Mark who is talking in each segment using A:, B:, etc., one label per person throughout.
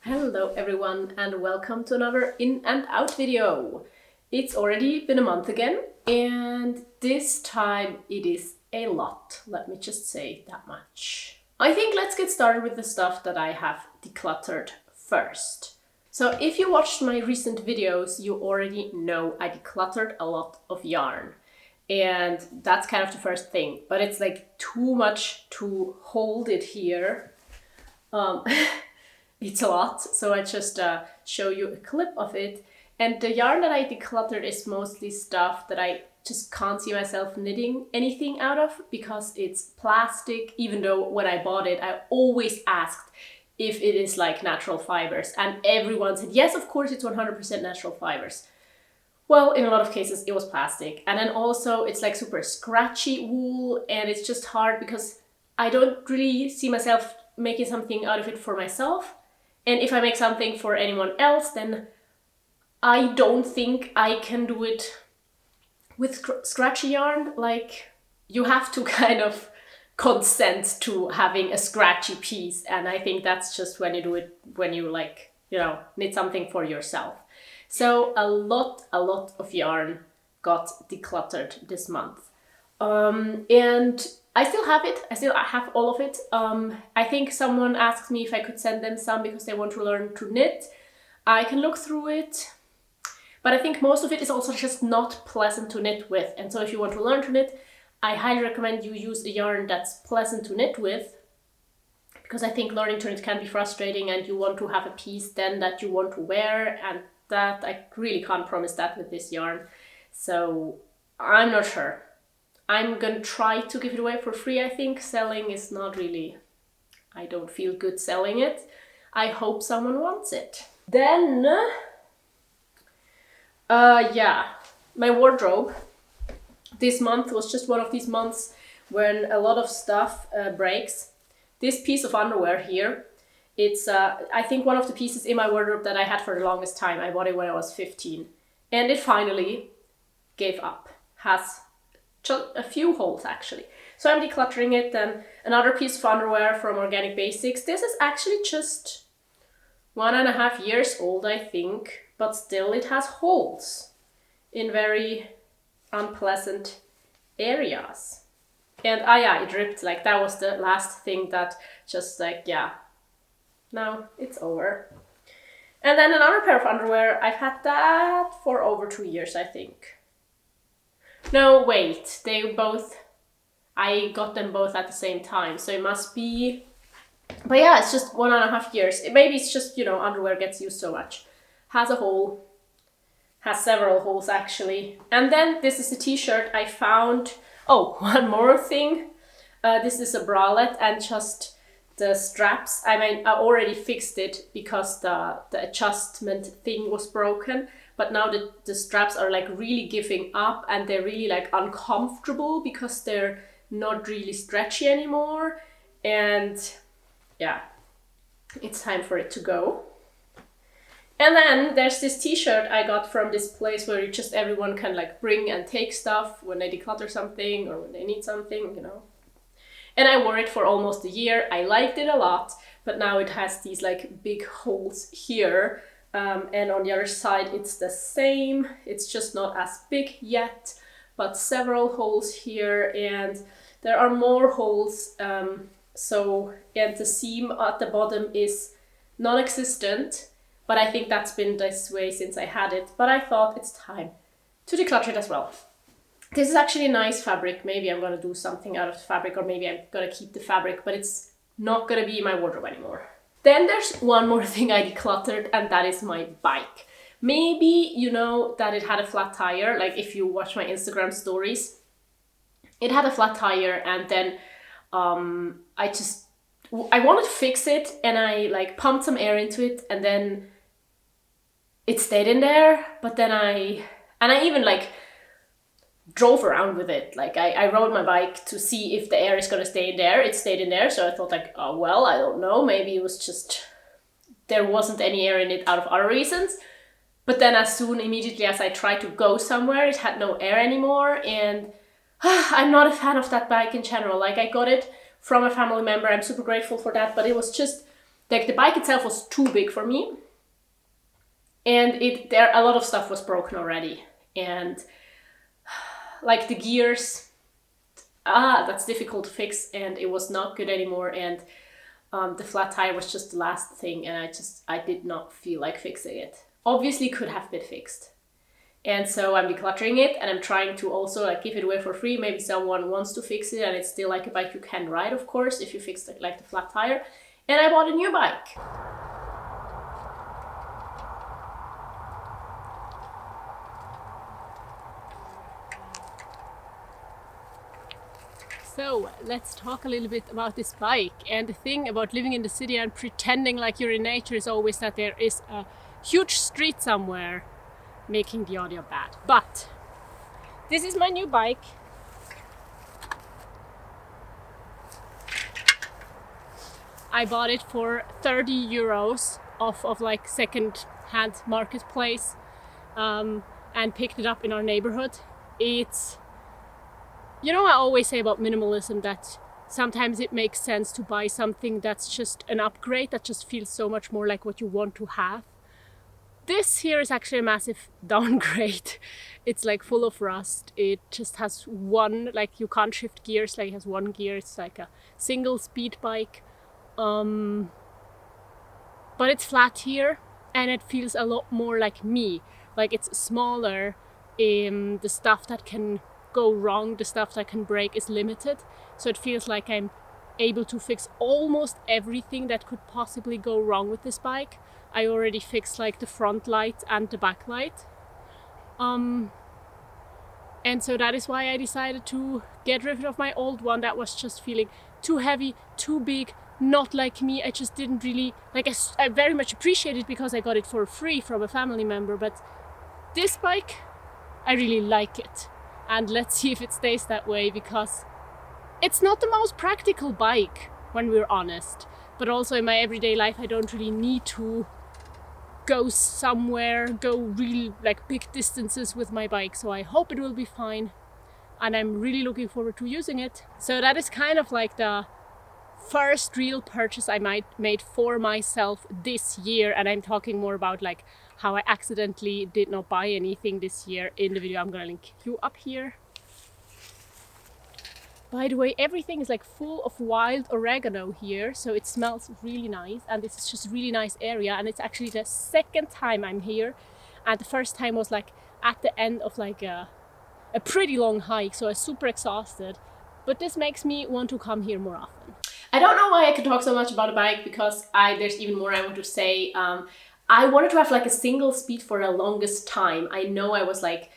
A: Hello everyone and welcome to another in and out video. It's already been a month again and this time it is a lot, let me just say that much. I think let's get started with the stuff that I have decluttered first. So if you watched my recent videos, you already know I decluttered a lot of yarn. And that's kind of the first thing, but it's like too much to hold it here. It's a lot, so I just show you a clip of it. And the yarn that I decluttered is mostly stuff that I just can't see myself knitting anything out of because it's plastic, even though when I bought it, I always asked if it is like natural fibers. And everyone said, yes, of course, it's 100% natural fibers. Well, in a lot of cases, it was plastic. And then also it's like super scratchy wool and it's just hard because I don't really see myself making something out of it for myself. And if I make something for anyone else, then I don't think I can do it with scratchy yarn. Like, you have to kind of consent to having a scratchy piece. And I think that's just when you do it, when you like, knit something for yourself. So a lot of yarn got decluttered this month. And I still have it. I still have all of it. I think someone asked me if I could send them some because they want to learn to knit. I can look through it, but I think most of it is also just not pleasant to knit with. And so if you want to learn to knit, I highly recommend you use a yarn that's pleasant to knit with, because I think learning to knit can be frustrating and you want to have a piece then that you want to wear, and that I really can't promise that with this yarn. So I'm not sure. I'm gonna try to give it away for free, I think. Selling is not really, I don't feel good selling it. I hope someone wants it. Then, my wardrobe. This month was just one of these months when a lot of stuff breaks. This piece of underwear here, it's, I think one of the pieces in my wardrobe that I had for the longest time. I bought it when I was 15. And it finally gave up. Has a few holes actually. So I'm decluttering it. Then another piece of underwear from Organic Basics. This is actually just 1.5 years old, I think, but still it has holes in very unpleasant areas. And it ripped. Like, that was the last thing that just like, now it's over. And then another pair of underwear. I've had that for over 2 years, I think. No, wait, I got them both at the same time, so it must be, but yeah, it's just 1.5 years. Maybe it's just, underwear gets used so much. Has a hole, has several holes actually. And then this is a t-shirt I found. Oh, one more thing. This is a bralette and just the straps. I mean, I already fixed it because the adjustment thing was broken. But now the straps are like really giving up and they're really like uncomfortable because they're not really stretchy anymore. And yeah, it's time for it to go. And then there's this t-shirt I got from this place where just everyone can like bring and take stuff when they declutter something or when they need something, And I wore it for almost a year. I liked it a lot, but now it has these like big holes here. And on the other side it's the same. It's just not as big yet, but several holes here, and there are more holes. And the seam at the bottom is non-existent, but I think that's been this way since I had it. But I thought it's time to declutter it as well. This is actually a nice fabric. Maybe I'm gonna do something out of the fabric, or maybe I'm gonna keep the fabric, but it's not gonna be in my wardrobe anymore. Then there's one more thing I decluttered, and that is my bike. Maybe you know that it had a flat tire. Like, if you watch my Instagram stories, it had a flat tire, and then I wanted to fix it, and I like pumped some air into it, and then it stayed in there. But then I even like drove around with it. Like, I rode my bike to see if the air is gonna stay in there. It stayed in there, so I thought like, oh well, I don't know, maybe it was just there wasn't any air in it out of other reasons. But then immediately as I tried to go somewhere, it had no air anymore. And I'm not a fan of that bike in general. Like, I got it from a family member. I'm super grateful for that, but it was just Like the bike itself was too big for me, and a lot of stuff was broken already, and like the gears, that's difficult to fix, and it was not good anymore, and the flat tire was just the last thing, and I did not feel like fixing it. Obviously could have been fixed. And so I'm decluttering it, and I'm trying to also like give it away for free. Maybe someone wants to fix it, and it's still like a bike you can ride, of course, if you fix like the flat tire. And I bought a new bike. So let's talk a little bit about this bike. And the thing about living in the city and pretending like you're in nature is always that there is a huge street somewhere making the audio bad. But this is my new bike. I bought it for 30 euros off of like second-hand marketplace, and picked it up in our neighborhood. It's, you know, I always say about minimalism that sometimes it makes sense to buy something that's just an upgrade, that just feels so much more like what you want to have. This here is actually a massive downgrade. It's like full of rust. It just has one, like you can't shift gears, like it has one gear. It's like a single speed bike. But it's flat here, and it feels a lot more like me. Like it's smaller. The stuff that can go wrong, the stuff that can break is limited. So it feels like I'm able to fix almost everything that could possibly go wrong with this bike. I already fixed like the front light and the back light. And so that is why I decided to get rid of my old one that was just feeling too heavy, too big, not like me. I just didn't really, like I very much appreciate it because I got it for free from a family member, but this bike, I really like it. And let's see if it stays that way, because it's not the most practical bike when we're honest, but also in my everyday life I don't really need to go somewhere, go really like big distances with my bike, so I hope it will be fine, and I'm really looking forward to using it. So that is kind of like the first real purchase I made for myself this year, and I'm talking more about like how I accidentally did not buy anything this year in the video I'm gonna link you up here. By the way, everything is like full of wild oregano here, so it smells really nice, and this is just a really nice area, and it's actually the second time I'm here, and the first time was like at the end of like a pretty long hike, so I was super exhausted, but this makes me want to come here more often. I don't know why I can talk so much about a bike, because there's even more I want to say. I wanted to have like a single speed for the longest time. I know I was like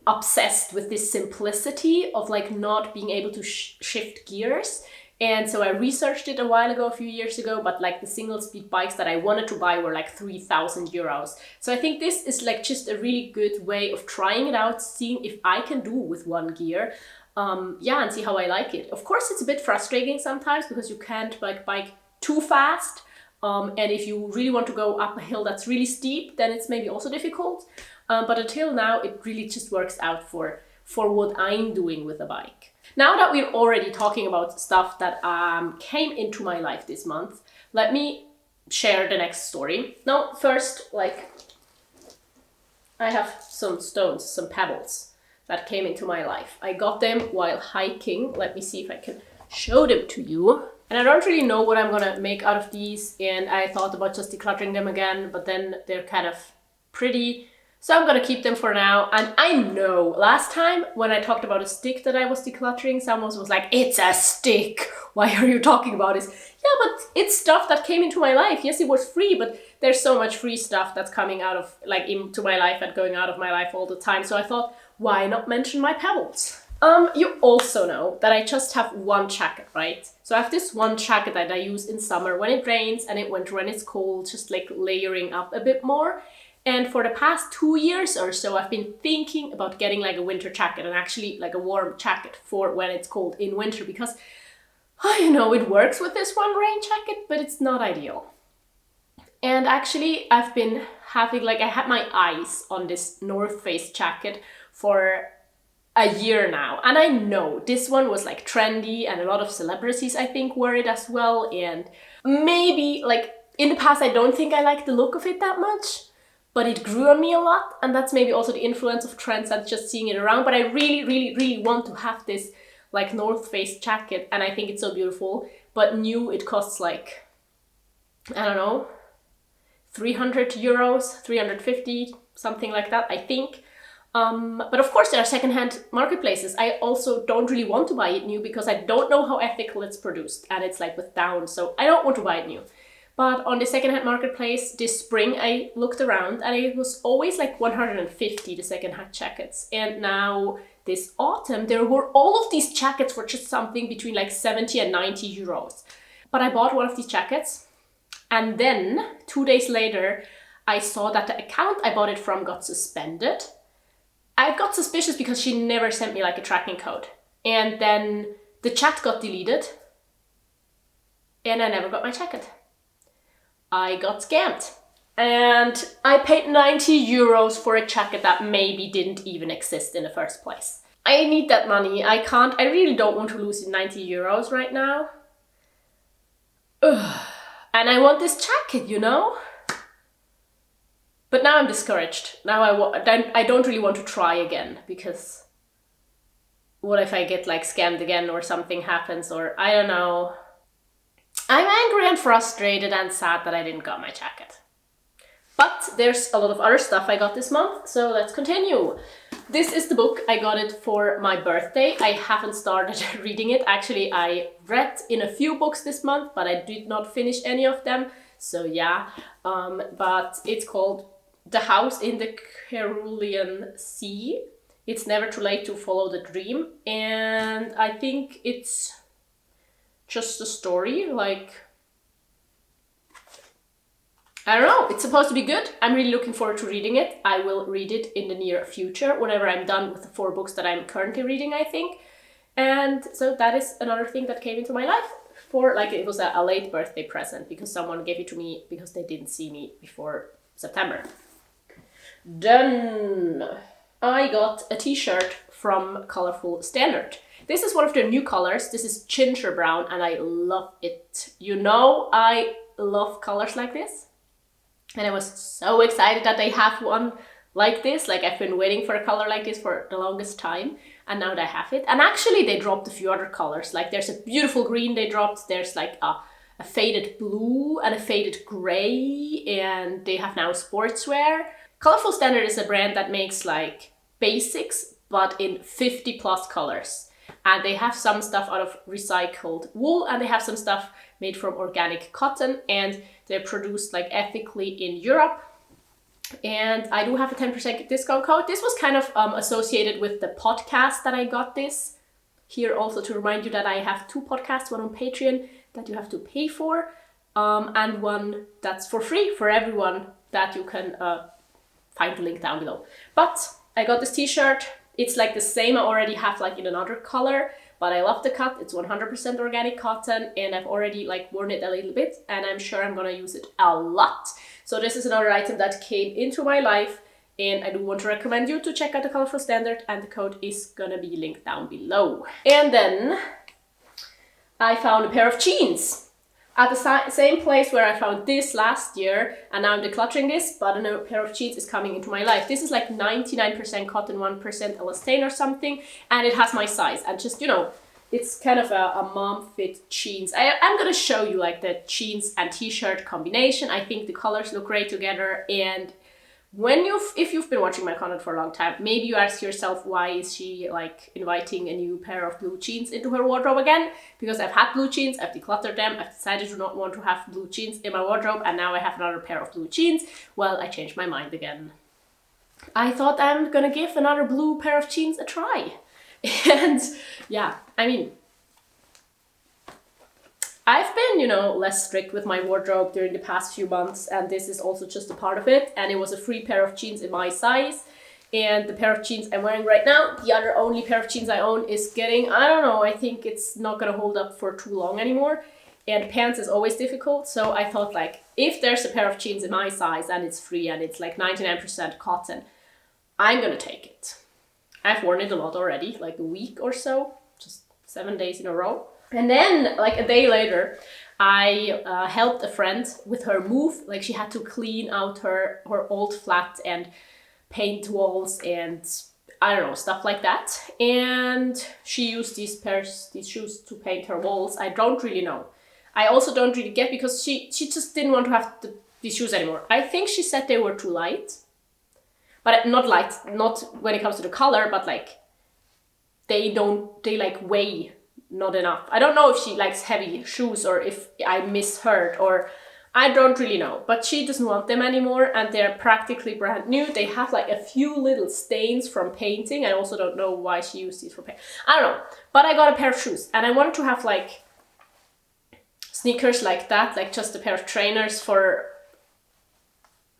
A: obsessed with this simplicity of like not being able to shift gears. And so I researched it a while ago, a few years ago, but like the single speed bikes that I wanted to buy were like 3,000 euros. So I think this is like just a really good way of trying it out, seeing if I can do with one gear. And see how I like it. Of course, it's a bit frustrating sometimes because you can't like bike too fast. And if you really want to go up a hill that's really steep, then it's maybe also difficult. But until now, it really just works out for what I'm doing with a bike. Now that we're already talking about stuff that came into my life this month, let me share the next story. Now, first, like, I have some stones, some pebbles that came into my life. I got them while hiking. Let me see if I can show them to you. And I don't really know what I'm gonna make out of these, and I thought about just decluttering them again, but then they're kind of pretty, so I'm gonna keep them for now. And I know last time when I talked about a stick that I was decluttering, someone was like, it's a stick, why are you talking about this? Yeah, but it's stuff that came into my life. Yes, it was free, but there's so much free stuff that's coming out of, like, into my life and going out of my life all the time, so I thought, why not mention my pebbles? You also know that I just have one jacket, right? So I have this one jacket that I use in summer when it rains and in winter when it's cold, just like layering up a bit more. And for the past 2 years or so, I've been thinking about getting like a winter jacket, and actually like a warm jacket for when it's cold in winter, because, you know, it works with this one rain jacket, but it's not ideal. And actually I've been having, like, I had my eyes on this North Face jacket for a year now, and I know this one was like trendy and a lot of celebrities I think wear it as well, and Maybe, like, in the past, I don't think I liked the look of it that much, but it grew on me a lot, and that's maybe also the influence of trends and just seeing it around. But I really, really, really want to have this, like, North Face jacket, and I think it's so beautiful. But new, it costs like, I don't know, 300 euros, 350, something like that, I think. But of course there are secondhand marketplaces. I also don't really want to buy it new because I don't know how ethical it's produced, and it's like with down, so I don't want to buy it new. But on the secondhand marketplace this spring I looked around and it was always like 150, the secondhand jackets. And now this autumn there were all of these jackets for just something between like 70 and 90 euros. But I bought one of these jackets, and then 2 days later I saw that the account I bought it from got suspended. I got suspicious because she never sent me like a tracking code. And then the chat got deleted and I never got my jacket. I got scammed. And I paid 90 euros for a jacket that maybe didn't even exist in the first place. I need that money. I really don't want to lose 90 euros right now. Ugh. And I want this jacket, you know? But now I'm discouraged. Now I don't really want to try again, because what if I get like scammed again or something happens, or I don't know. I'm angry and frustrated and sad that I didn't get my jacket. But there's a lot of other stuff I got this month, so let's continue. This is the book. I got it for my birthday. I haven't started reading it. Actually, I read in a few books this month, but I did not finish any of them. So yeah, but it's called The House in the Carolean Sea. It's never too late to follow the dream. And I think it's just a story, like, I don't know, it's supposed to be good. I'm really looking forward to reading it. I will read it in the near future, whenever I'm done with the 4 books that I'm currently reading, I think. And so that is another thing that came into my life. It was a late birthday present, because someone gave it to me because they didn't see me before September. Then I got a t-shirt from Colorful Standard. This is one of their new colors. This is ginger brown and I love it. You know, I love colors like this. And I was so excited that they have one like this. Like, I've been waiting for a color like this for the longest time, and now they have it. And actually they dropped a few other colors. Like, there's a beautiful green they dropped. There's like a faded blue and a faded gray, and they have now sportswear. Colorful Standard is a brand that makes like basics, but in 50 plus colors. And they have some stuff out of recycled wool, and they have some stuff made from organic cotton, and they're produced like ethically in Europe. And I do have a 10% discount code. This was kind of associated with the podcast that I got this. Here also to remind you that I have 2 podcasts, one on Patreon that you have to pay for, and one that's for free for everyone that you can find the link down below. But I got this t-shirt. It's like the same I already have like in another color, but I love the cut. It's 100% organic cotton, and I've already like worn it a little bit, and I'm sure I'm gonna use it a lot. So this is another item that came into my life, and I do want to recommend you to check out the Colorful Standard, and the code is gonna be linked down below. And then I found a pair of jeans at the same place where I found this last year, and now I'm decluttering this, but a pair of jeans is coming into my life. This is like 99% cotton, 1% elastane or something, and it has my size. And just, you know, it's kind of a mom fit jeans. I'm gonna show you like the jeans and t-shirt combination. I think the colors look great together, and if you've been watching my content for a long time, maybe you ask yourself, why is she like inviting a new pair of blue jeans into her wardrobe again? Because I've had blue jeans, I've decluttered them, I've decided to not want to have blue jeans in my wardrobe, and now I have another pair of blue jeans. Well, I changed my mind again. I thought I'm gonna give another blue pair of jeans a try. And yeah, I mean, I've been, you know, less strict with my wardrobe during the past few months, and this is also just a part of it. And it was a free pair of jeans in my size, and the pair of jeans I'm wearing right now, the other only pair of jeans I own, is getting, I don't know, I think it's not gonna hold up for too long anymore. And pants is always difficult, so I thought like, if there's a pair of jeans in my size and it's free and it's like 99% cotton, I'm gonna take it. I've worn it a lot already, like a week or so, just 7 days in a row. And then, like a day later, I helped a friend with her move. Like, she had to clean out her old flat and paint walls and I don't know, stuff like that. And she used these shoes to paint her walls. I don't really know. I also don't really get, because she just didn't want to have these shoes anymore. I think she said they were too light. But not light, not when it comes to the color, but like they like weigh not enough. I don't know if she likes heavy shoes or if I misheard, or I don't really know. But she doesn't want them anymore, and they're practically brand new. They have like a few little stains from painting. I also don't know why she used these for paint. I don't know. But I got a pair of shoes, and I wanted to have like sneakers like that, like just a pair of trainers for...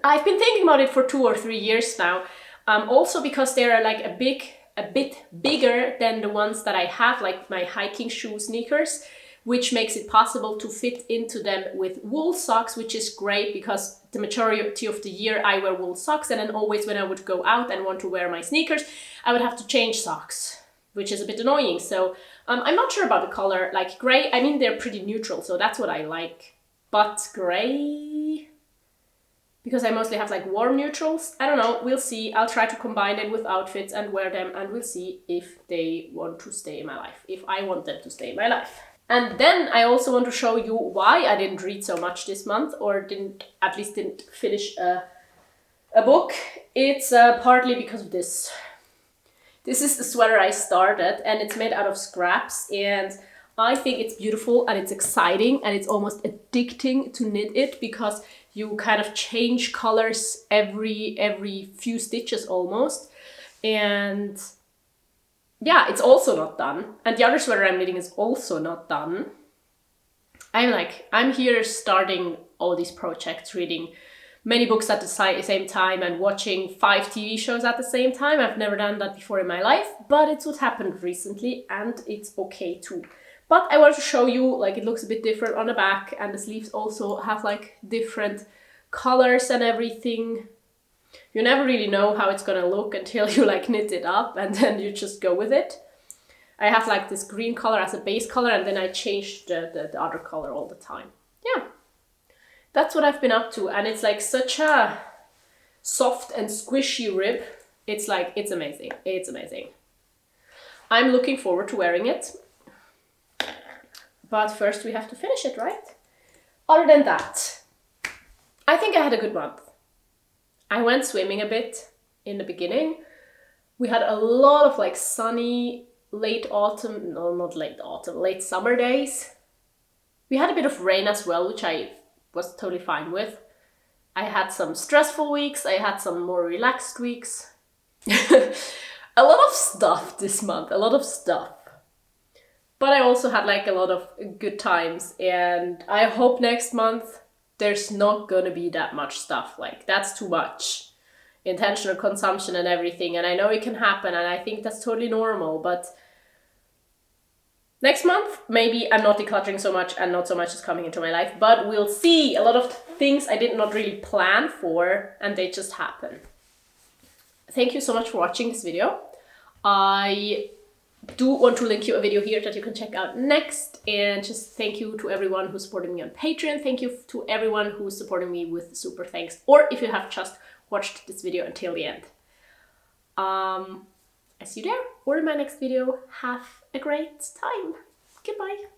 A: I've been thinking about it for 2 or 3 years now. Also because they're like a bit bigger than the ones that I have, like my hiking shoe sneakers, which makes it possible to fit into them with wool socks, which is great because the majority of the year I wear wool socks, and then always when I would go out and want to wear my sneakers, I would have to change socks, which is a bit annoying. So I'm not sure about the color, like gray. I mean, they're pretty neutral, so that's what I like. But gray, because I mostly have like warm neutrals. I don't know, we'll see. I'll try to combine it with outfits and wear them, and we'll see if they want to stay in my life, if I want them to stay in my life. And then I also want to show you why I didn't read so much this month, or at least didn't finish a book. It's partly because of this. This is the sweater I started, and it's made out of scraps, and I think it's beautiful and it's exciting and it's almost addicting to knit it, because you kind of change colors every few stitches almost. And yeah, it's also not done. And the other sweater I'm knitting is also not done. I'm here starting all these projects, reading many books at the same time and watching 5 TV shows at the same time. I've never done that before in my life, but it's what happened recently, and it's okay too. But I wanted to show you, like, it looks a bit different on the back, and the sleeves also have like different colors and everything. You never really know how it's gonna look until you like knit it up, and then you just go with it. I have like this green color as a base color, and then I change the other color all the time. Yeah, that's what I've been up to, and it's like such a soft and squishy rib. It's like, it's amazing. It's amazing. I'm looking forward to wearing it. But first we have to finish it, right? Other than that, I think I had a good month. I went swimming a bit in the beginning. We had a lot of like sunny late summer days. We had a bit of rain as well, which I was totally fine with. I had some stressful weeks, I had some more relaxed weeks. A lot of stuff this month, a lot of stuff. But I also had like a lot of good times, and I hope next month there's not gonna be that much stuff. Like, that's too much intentional consumption and everything, and I know it can happen, and I think that's totally normal. But next month, maybe I'm not decluttering so much and not so much is coming into my life, but we'll see. A lot of things I did not really plan for, and they just happen. Thank you so much for watching this video. I do want to link you a video here that you can check out next, and just thank you to everyone who's supporting me on Patreon. Thank you to everyone who's supporting me with super thanks, or if you have just watched this video until the end. I see you there or in my next video. Have a great time. Goodbye.